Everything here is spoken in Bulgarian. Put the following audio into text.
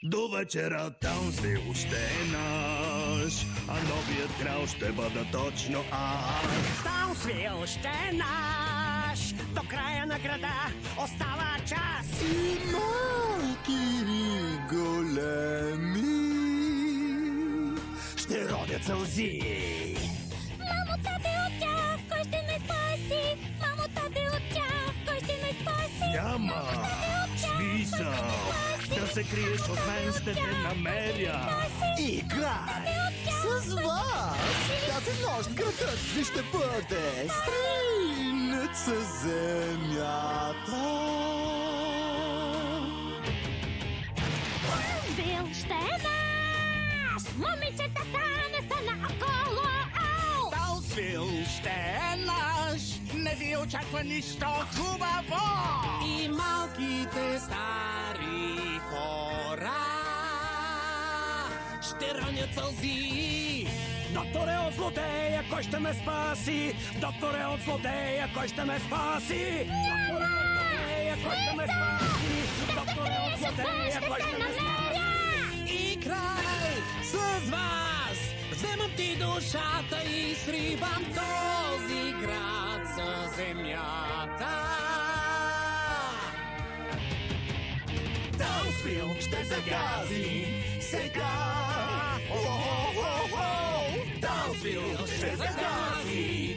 До вечера Таунсвил ще е наш, а новият крал ще бъда точно аз. Таунсвил ще е наш, до края на града остава час. И малки и големи ще родят сълзи. Мамо, тате, от тях, кой ще ме спаси? Мамо, тате, от тях, кой ще ме спаси? Няма смисъл да се криеш от мен, ще те намеря. Играй с вас! Тази нощ градът ви ще бъде стринат със земята. Таунсвил ще е наш! Момичетата не са наоколо, ау! Таунсвил ще е наш, не ви очаква нищо хубаво. И малките стари хора ще ронят сълзи. Докторе от злодея, кой ще ме спаси? Докторе от злодея, кой ще ме спаси? Докторе от злодея, кой ще ме спаси? Докторе от злодея, кой ще ме спаси? И край с вас вземам ти душата и сривам този град със земята. Таунсвил ще загази сега. Таунсвил ще загази